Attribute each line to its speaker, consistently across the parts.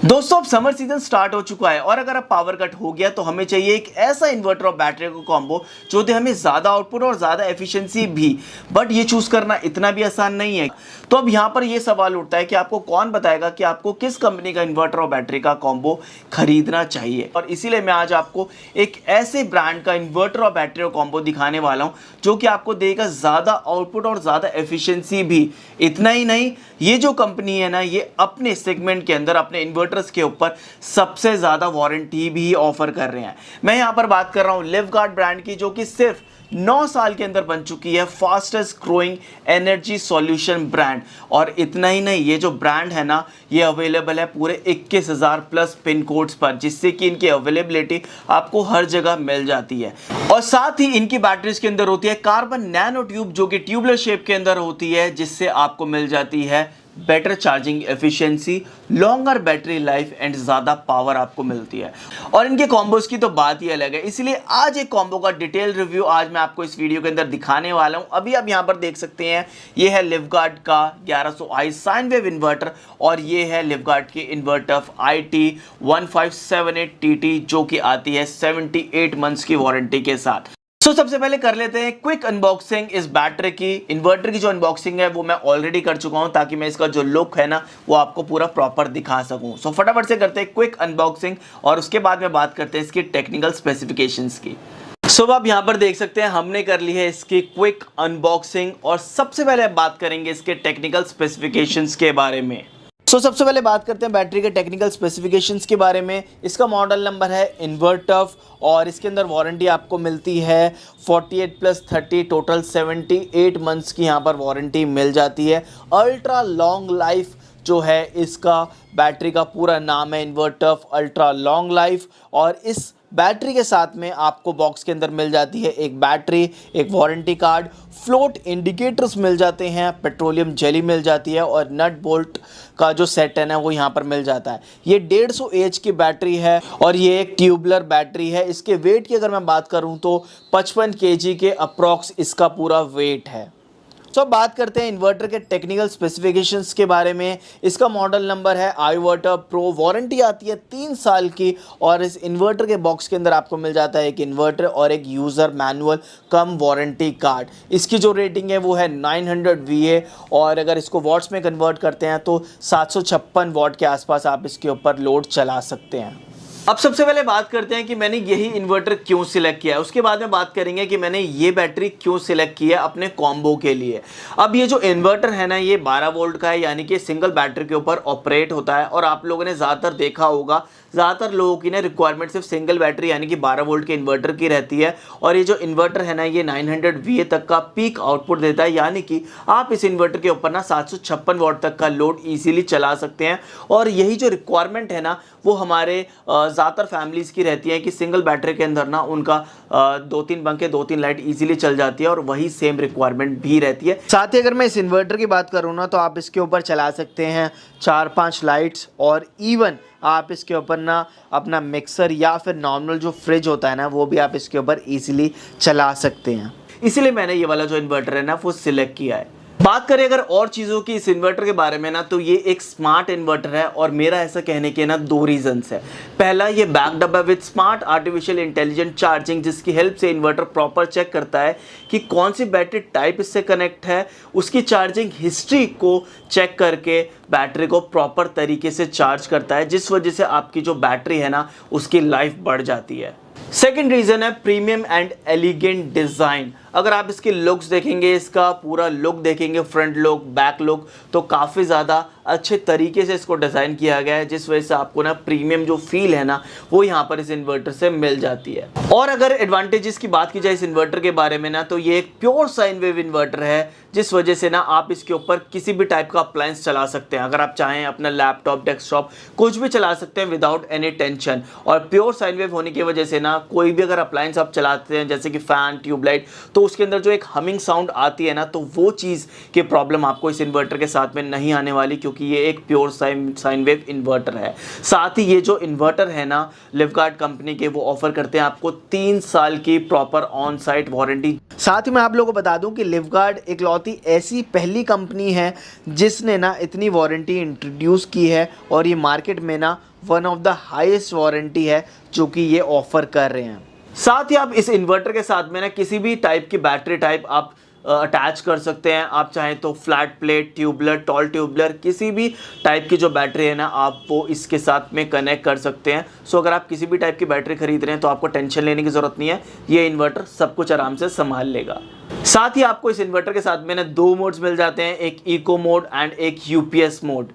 Speaker 1: दोस्तों अब summer season start हो चुका है और अगर अब पावर कट हो गया तो हमें चाहिए एक ऐसा इन्वर्टर और बैटरी का कॉम्बो जो दे हमें ज़्यादा आउटपुट और ज़्यादा एफिशिएंसी भी। बट ये चूज़ करना इतना भी आसान नहीं है। तो अब यहाँ पर ये सवाल उठता है कि आपको कौन बताएगा कि आपको किस कंपनी का इन्वर्टर और बैटरी का कॉम्बो खरीदना चाहिए। और इसीलिए मैं आज आपको एक ऐसे ब्रांड का इन्वर्टर और बैटरी का कॉम्बो दिखाने वाला हूँ जो कि आपको देगा ज़्यादा आउटपुट और ज़्यादा एफिशिएंसी भी। इतना ही नहीं, ये जो कंपनी है ना, ये अपने सेगमेंट के अंदर अपने इन्वर्टर्स के ऊपर सबसे ज़्यादा वारंटी भी ऑफर कर रहे हैं। मैं यहाँ पर बात कर रहा हूँ लिवगार्ड ब्रांड की, जो कि सिर्फ 9 साल के अंदर बन चुकी है fastest growing energy solution brand. और इतना ही नहीं, ये जो ब्रांड है ना, ये अवेलेबल है पूरे 21,000 प्लस पिन कोड्स पर, जिससे कि इनकी अवेलेबिलिटी आपको हर जगह मिल जाती है। और साथ ही इनकी बैटरीज के अंदर होती है कार्बन नैनो ट्यूब, जो कि ट्यूबलर शेप के अंदर होती है, जिससे आपको मिल जाती है better charging efficiency, longer battery life and ज़्यादा पावर आपको मिलती है। और इनके कॉम्बोज की तो बात ही अलग है। इसलिए आज एक कॉम्बो का डिटेल रिव्यू आज मैं आपको इस वीडियो के अंदर दिखाने वाला हूं। अभी आप यहां पर देख सकते हैं, ये है लिवगार्ड का 1100i साइन वेव इन्वर्टर और ये है लिवगार्ड की इन्वर्टर IT1578TT, जो कि आती है 78 मंथ्स की वारंटी के साथ। सबसे पहले कर लेते हैं क्विक अनबॉक्सिंग इस बैटरी की। इन्वर्टर की जो अनबॉक्सिंग है वो मैं ऑलरेडी कर चुका हूं, ताकि मैं इसका जो लुक है ना वो आपको पूरा प्रॉपर दिखा सकूं। फटाफट से करते हैं क्विक अनबॉक्सिंग और उसके बाद में बात करते हैं इसकी टेक्निकल स्पेसिफिकेशंस की। आप यहाँ पर देख सकते हैं, हमने कर ली है इसकी क्विक अनबॉक्सिंग और सबसे पहले बात करेंगे इसके टेक्निकल स्पेसिफिकेशंस के बारे में। सबसे पहले बात करते हैं बैटरी के टेक्निकल स्पेसिफिकेशंस के बारे में। इसका मॉडल नंबर है इन्वर्टफ और इसके अंदर वारंटी आपको मिलती है 48+30 टोटल 78 मंथ्स की यहाँ पर वारंटी मिल जाती है। अल्ट्रा लॉन्ग लाइफ जो है इसका बैटरी का पूरा नाम है, इन्वर्टफ अल्ट्रा लॉन्ग लाइफ। और इस बैटरी के साथ में आपको बॉक्स के अंदर मिल जाती है एक बैटरी, एक वारंटी कार्ड, फ्लोट इंडिकेटर्स मिल जाते हैं, पेट्रोलियम जेली मिल जाती है और नट बोल्ट का जो सेट है ना वो यहाँ पर मिल जाता है। ये 150 एच की बैटरी है और ये एक ट्यूबलर बैटरी है। इसके वेट की अगर मैं बात करूँ तो 55 kg के अप्रॉक्स इसका पूरा वेट है। अब बात करते हैं इन्वर्टर के टेक्निकल स्पेसिफिकेशंस के बारे में। इसका मॉडल नंबर है iWater Pro, वारंटी आती है 3 साल की और इस इन्वर्टर के बॉक्स के अंदर आपको मिल जाता है एक इन्वर्टर और एक यूज़र मैनुअल कम वारंटी कार्ड। इसकी जो रेटिंग है वो है 900 VA और अगर इसको वॉट्स में कन्वर्ट करते हैं तो 756 वॉट के आसपास आप इसके ऊपर लोड चला सकते हैं। अब सबसे पहले बात करते हैं कि मैंने यही इन्वर्टर क्यों सिलेक्ट किया है। उसके बाद में बात करेंगे कि मैंने ये बैटरी क्यों सिलेक्ट की है अपने कॉम्बो के लिए। अब ये जो इन्वर्टर है ना, ये 12 वोल्ट का है, यानी कि सिंगल बैटरी के ऊपर ऑपरेट होता है। और आप लोगों ने ज़्यादातर देखा होगा, ज़्यादातर लोगों की ना रिक्वायरमेंट सिर्फ सिंगल बैटरी यानी कि 12 वोल्ट के इन्वर्टर की रहती है। और ये जो इन्वर्टर है ना, ये 900 VA तक का पीक आउटपुट देता है, यानी कि आप इस इन्वर्टर के ऊपर ना 756 वॉट तक का लोड ईजिली चला सकते हैं। और यही जो रिक्वायरमेंट है ना, वो हमारे ज़्यादातर फैमिलीज़ की रहती है कि सिंगल बैटरी के अंदर ना उनका 2-3 पंखे 2-3 लाइट इजीली चल जाती है और वही सेम रिक्वायरमेंट भी रहती है। साथ ही अगर मैं इस इन्वर्टर की बात करूँ ना, तो आप इसके ऊपर चला सकते हैं 4-5 लाइट्स और इवन आप इसके ऊपर ना अपना मिक्सर या फिर नॉर्मल जो फ्रिज होता है ना, वो भी आप इसके ऊपर ईजिली चला सकते हैं। इसीलिए मैंने ये वाला जो इन्वर्टर है ना वो सिलेक्ट किया है। बात करें अगर और चीज़ों की इस इन्वर्टर के बारे में ना, तो ये एक स्मार्ट इन्वर्टर है और मेरा ऐसा कहने के ना 2 रीजंस है। पहला, ये बैक्ड अप है with smart artificial intelligent charging, जिसकी हेल्प से इन्वर्टर प्रॉपर चेक करता है कि कौन सी बैटरी टाइप इससे कनेक्ट है, उसकी चार्जिंग हिस्ट्री को चेक करके बैटरी को प्रॉपर तरीके से चार्ज करता है, जिस वजह से आपकी जो बैटरी है ना उसकी लाइफ बढ़ जाती है। सेकेंड रीजन है प्रीमियम एंड एलिगेंट डिज़ाइन। अगर आप इसके लुक्स देखेंगे, इसका पूरा लुक देखेंगे, फ्रंट लुक, बैक लुक, तो काफ़ी ज़्यादा अच्छे तरीके से इसको डिज़ाइन किया गया है, जिस वजह से आपको ना प्रीमियम जो फील है ना वो यहाँ पर इस इन्वर्टर से मिल जाती है। और अगर एडवांटेजेस की बात की जाए इस इन्वर्टर के बारे में ना, तो ये एक प्योर साइन वेव इन्वर्टर है, जिस वजह से ना आप इसके ऊपर किसी भी टाइप का अप्लायंस चला सकते हैं। अगर आप चाहें अपना लैपटॉप, डेस्कटॉप कुछ भी चला सकते हैं विदाउट एनी टेंशन। और प्योर साइन वेव होने की वजह से ना कोई भी अगर अप्लायंस आप चलाते हैं, जैसे कि फ़ैन, ट्यूबलाइट, तो उसके अंदर जो एक हमिंग साउंड आती है ना, तो वो चीज़ की प्रॉब्लम आपको इस इन्वर्टर के साथ में नहीं आने वाली, क्योंकि क्योंकि ये एक प्योर साइन वेव इन्वर्टर है। साथ ही ये जो इन्वर्टर है ना लिवगार्ड कंपनी के, वो ऑफर करते हैं आपको 3 साल की प्रॉपर ऑन साइट वारंटी। साथ ही मैं आप लोगों को बता दूं कि लिवगार्ड इकलौती ऐसी पहली कंपनी है जिसने ना इतनी वारंटी इंट्रोड्यूस की है और ये मार्केट में ना one of the highest warranty है जो कि ये ऑफर कर रहे हैं। साथ ही आप इस इन्वर्टर के साथ में ना किसी भी टाइप की बैटरी टाइप आप अटैच कर सकते हैं। आप चाहें तो flat plate, tubular, tall tubular, किसी भी टाइप की जो बैटरी है ना आप वो इसके साथ में कनेक्ट कर सकते हैं। सो अगर आप किसी भी टाइप की बैटरी खरीद रहे हैं तो आपको टेंशन लेने की ज़रूरत नहीं है, ये इन्वर्टर सब कुछ आराम से संभाल लेगा। साथ ही आपको इस इन्वर्टर के साथ में ना 2 मोड्स मिल जाते हैं, एक इको मोड एंड एक यूपीएस मोड।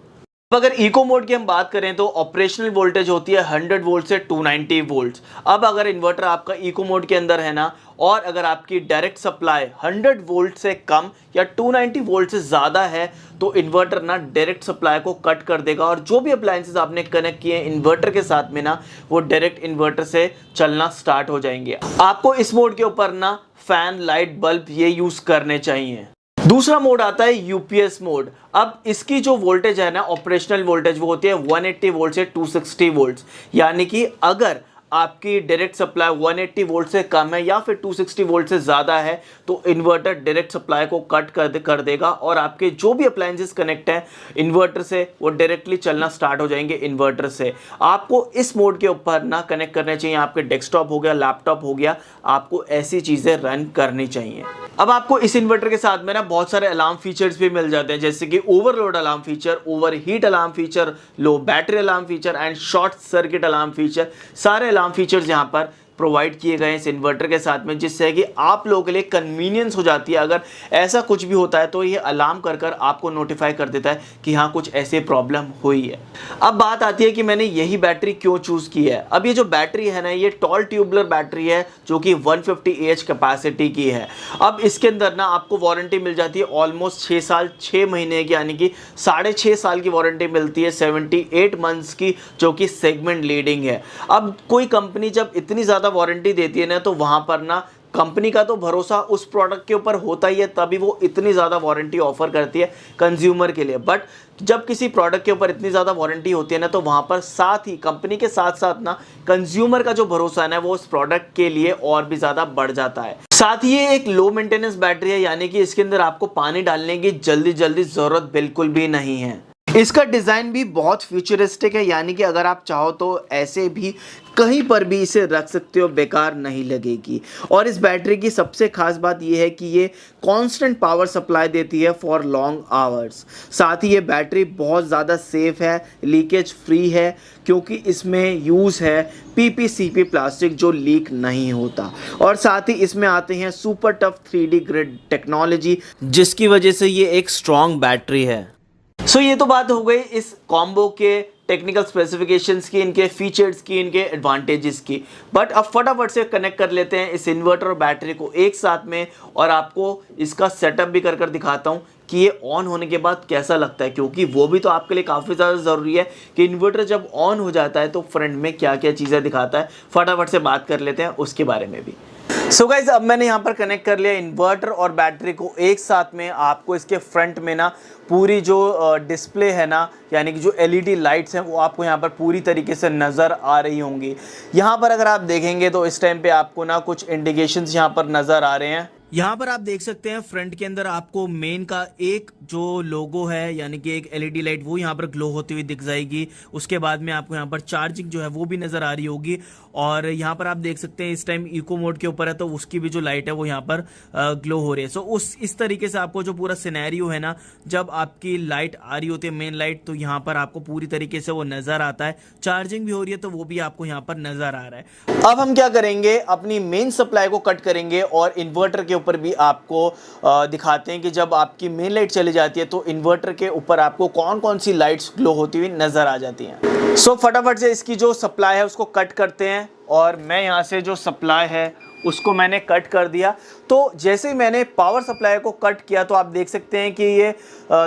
Speaker 1: अगर इको मोड की हम बात करें तो ऑपरेशनल वोल्टेज होती है 100 वोल्ट से 290 वोल्ट। अब अगर इन्वर्टर आपका इको मोड के अंदर है ना और अगर आपकी डायरेक्ट सप्लाई 100 वोल्ट से कम या 290 वोल्ट से ज़्यादा है तो इन्वर्टर ना डायरेक्ट सप्लाई को कट कर देगा और जो भी अप्लायंसेस आपने कनेक्ट किए हैं इन्वर्टर के साथ में ना वो डायरेक्ट इन्वर्टर से चलना स्टार्ट हो जाएंगे। आपको इस मोड के ऊपर ना फैन, लाइट, बल्ब ये यूज़ करने चाहिए। दूसरा मोड आता है यूपीएस मोड। अब इसकी जो वोल्टेज है ना ऑपरेशनल वोल्टेज वो होती है 180 वोल्ट से 260 वोल्ट, यानी कि अगर आपकी डायरेक्ट सप्लाई 180 वोल्ट से कम है या फिर 260 वोल्ट से ज़्यादा है तो इन्वर्टर डायरेक्ट सप्लाई को कट कर देगा और आपके जो भी अप्लायंसेस कनेक्ट हैं इन्वर्टर से वो डायरेक्टली चलना स्टार्ट हो जाएंगे इन्वर्टर से। आपको इस मोड के ऊपर ना कनेक्ट करने चाहिए आपके डेस्कटॉप हो गया, लैपटॉप हो गया, आपको ऐसी चीज़ें रन करनी चाहिए। अब आपको इस इन्वर्टर के साथ में ना बहुत सारे अलार्म फीचर्स भी मिल जाते हैं, जैसे कि overload alarm feature, over heat alarm feature, low battery alarm feature and short circuit alarm feature. सारे अलार्म फीचर्स यहाँ पर प्रोवाइड किए गए हैं इस इन्वर्टर के साथ में, जिससे कि आप लोगों के लिए कन्वीनियंस हो जाती है। अगर ऐसा कुछ भी होता है तो ये अलार्म कर आपको नोटिफाई कर देता है कि हाँ कुछ ऐसे प्रॉब्लम हुई है। अब बात आती है कि मैंने यही बैटरी क्यों चूज़ की है। अब ये जो बैटरी है ना ये टॉल ट्यूबलर बैटरी है जो कि 150 AH कैपेसिटी की है। अब इसके अंदर ना आपको वारंटी मिल जाती है ऑलमोस्ट 6 साल 6 महीने की, यानी कि 6.5 साल की वारंटी मिलती है 78 मंथ्स की, जो कि सेगमेंट लीडिंग है। अब कोई कंपनी जब इतनी ज़्यादा वारंटी देती है ना तो वहां पर ना कंपनी का तो भरोसा उस प्रोडक्ट के ऊपर होता ही है, तभी वो इतनी ज़्यादा वारंटी ऑफर करती है कंज्यूमर के लिए। बट जब किसी प्रोडक्ट के ऊपर इतनी ज़्यादा वारंटी होती है ना तो वहाँ पर साथ ही कंपनी के साथ साथ ना कंज्यूमर का जो भरोसा है ना वो उस प्रोडक्ट के लिए और भी ज़्यादा बढ़ जाता है। साथ ही ये एक लो मेंटेनेंस बैटरी है, यानी कि इसके अंदर आपको पानी डालने की जल्दी ज़रूरत बिल्कुल भी नहीं है। इसका डिज़ाइन भी बहुत फ्यूचरिस्टिक है, यानी कि अगर आप चाहो तो ऐसे भी कहीं पर भी इसे रख सकते हो, बेकार नहीं लगेगी। और इस बैटरी की सबसे खास बात यह है कि ये कांस्टेंट पावर सप्लाई देती है फॉर लॉन्ग आवर्स। साथ ही ये बैटरी बहुत ज़्यादा सेफ है, लीकेज फ्री है, क्योंकि इसमें यूज़ है PPCP प्लास्टिक जो लीक नहीं होता। और साथ ही इसमें आते हैं super tough 3D grid technology, जिसकी वजह से ये एक स्ट्रॉन्ग बैटरी है। सो ये तो बात हो गई इस कॉम्बो के टेक्निकल स्पेसिफिकेशंस की, इनके फीचर्स की, इनके एडवांटेजेस की। बट अब फटाफट से कनेक्ट कर लेते हैं इस इन्वर्टर और बैटरी को एक साथ में और आपको इसका सेटअप भी कर दिखाता हूँ कि ये ऑन होने के बाद कैसा लगता है, क्योंकि वो भी तो आपके लिए काफ़ी ज़्यादा ज़रूरी है कि इन्वर्टर जब ऑन हो जाता है तो फ्रंट में क्या क्या चीज़ें दिखाता है। फटाफट से बात कर लेते हैं उसके बारे में भी। सो गाइज अब मैंने यहाँ पर कनेक्ट कर लिया इन्वर्टर और बैटरी को एक साथ में। आपको इसके फ्रंट में ना पूरी जो डिस्प्ले है ना, यानी कि जो LED लाइट्स हैं वो आपको यहाँ पर पूरी तरीके से नज़र आ रही होंगी। यहाँ पर अगर आप देखेंगे तो इस टाइम पे आपको ना कुछ इंडिकेशंस यहाँ पर नज़र आ रहे हैं। यहाँ पर आप देख सकते हैं फ्रंट के अंदर आपको मेन का एक जो लोगो है, यानी कि एक LED लाइट वो यहाँ पर ग्लो होती हुई दिख जाएगी। उसके बाद में आपको यहाँ पर चार्जिंग जो है वो भी नज़र आ रही होगी। और यहाँ पर आप देख सकते हैं इस टाइम इको मोड के ऊपर है तो उसकी भी जो लाइट है वो यहाँ पर ग्लो हो रही है। सो इस तरीके से आपको जो पूरा सिनेरियो है ना, जब आपकी लाइट आ रही होती है मेन लाइट तो यहाँ पर आपको पूरी तरीके से वो नज़र आता है। चार्जिंग भी हो रही है तो वो भी आपको यहाँ पर नज़र आ रहा है। अब हम क्या करेंगे, अपनी मेन सप्लाई को कट करेंगे और इन्वर्टर के ऊपर भी आपको दिखाते हैं कि जब आपकी मेन लाइट चली जाती है तो इन्वर्टर के ऊपर आपको कौन कौन सी लाइट्स ग्लो होती हुई नज़र आ जाती हैं। सो फटाफट से इसकी जो सप्लाई है उसको कट करते हैं और मैं यहाँ से जो सप्लाई है उसको मैंने कट कर दिया। तो जैसे ही मैंने पावर सप्लाई को कट किया तो आप देख सकते हैं कि ये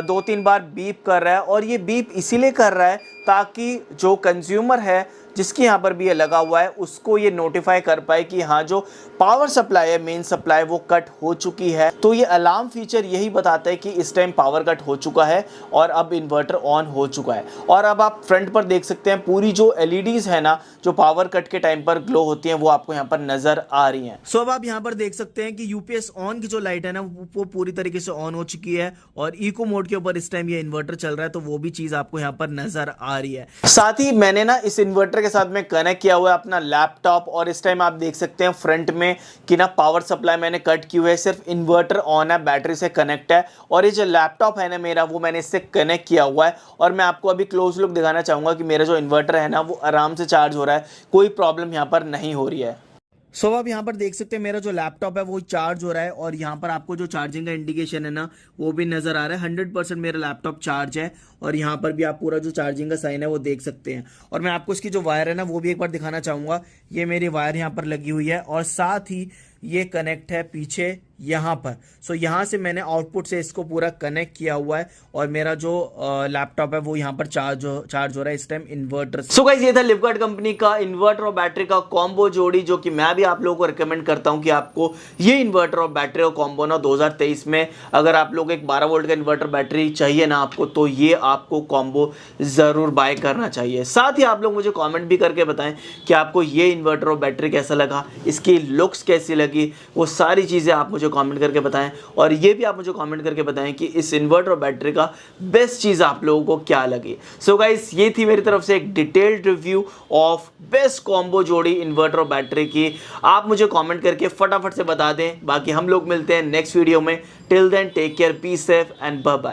Speaker 1: 2-3 बार बीप कर रहा है। और ये बीप इसीलिए कर रहा है ताकि जो कंज्यूमर है जिसके यहाँ पर भी ये लगा हुआ है उसको ये नोटिफाई कर पाए कि हाँ जो पावर सप्लाई है, मेन सप्लाई, वो कट हो चुकी है। तो ये अलार्म फीचर यही बताता है कि इस टाइम पावर कट हो चुका है और अब इन्वर्टर ऑन हो चुका है। और अब आप फ्रंट पर देख सकते हैं पूरी जो एलईडीज है ना, जो पावर कट के टाइम पर ग्लो होती हैं, वो आपको यहाँ पर नजर आ रही हैं। सो अब आप यहाँ पर देख सकते हैं कि यूपीएस ऑन की जो लाइट है ना, वो पूरी तरीके से ऑन हो चुकी है और इको मोड के ऊपर इस टाइम ये इन्वर्टर चल रहा है, तो वो भी चीज आपको यहाँ पर नजर आ रही है। साथ ही मैंने ना इस इन्वर्टर के साथ में कनेक्ट किया हुआ है अपना लैपटॉप और इस टाइम आप देख सकते हैं फ्रंट में कि ना पावर सप्लाई मैंने कट की हुई है, सिर्फ इन्वर्टर ऑन है, बैटरी से कनेक्ट है। और ये जो लैपटॉप है ना मेरा, वो मैंने इससे कनेक्ट किया हुआ है और मैं आपको अभी क्लोज लुक दिखाना चाहूंगा कि मेरा जो इन्वर्टर है ना वो आराम से चार्ज हो रहा है, कोई प्रॉब्लम यहाँ पर नहीं हो रही है। सो आप यहाँ पर देख सकते हैं मेरा जो लैपटॉप है वो चार्ज हो रहा है और यहाँ पर आपको जो चार्जिंग का इंडिकेशन है ना वो भी नजर आ रहा है। 100% मेरा लैपटॉप चार्ज है और यहाँ पर भी आप पूरा जो चार्जिंग का साइन है वो देख सकते हैं। और मैं आपको इसकी जो वायर है ना वो भी एक बार दिखाना चाहूँगा। ये मेरी वायर यहाँ पर लगी हुई है और साथ ही ये कनेक्ट है पीछे यहाँ पर। सो यहाँ से मैंने आउटपुट से इसको पूरा कनेक्ट किया हुआ है और मेरा जो लैपटॉप है वो यहाँ पर चार्ज हो रहा है इस टाइम इन्वर्टर। सो गाइस, ये था लिवगार्ड कंपनी का इन्वर्टर और बैटरी का कॉम्बो जोड़ी, जो कि मैं भी आप लोगों को रिकमेंड करता हूँ कि आपको ये इन्वर्टर और बैटरी का कॉम्बो ना 2023 में, अगर आप लोग एक 12 वोल्ट का इन्वर्टर बैटरी चाहिए ना आपको, तो ये आपको कॉम्बो जरूर बाय करना चाहिए। साथ ही आप लोग मुझे कॉमेंट भी करके बताएं कि आपको ये इन्वर्टर और बैटरी कैसा लगा, इसकी लुक्स कैसी लगी, वो सारी चीज़ें आप मुझे कमेंट करके बताएं। और ये भी आप मुझे कमेंट करके बताएं कि इस इन्वर्टर और बैटरी का बेस्ट चीज़ आप लोगों को क्या लगी। सो गाइस, ये थी मेरी तरफ से एक detailed review of best combo जोड़ी इन्वर्टर और बैटरी की। आप मुझे कमेंट करके फटाफट से बता दें। बाकी हम लोग मिलते हैं नेक्स्ट वीडियो में। Till then take care, be safe and bye bye.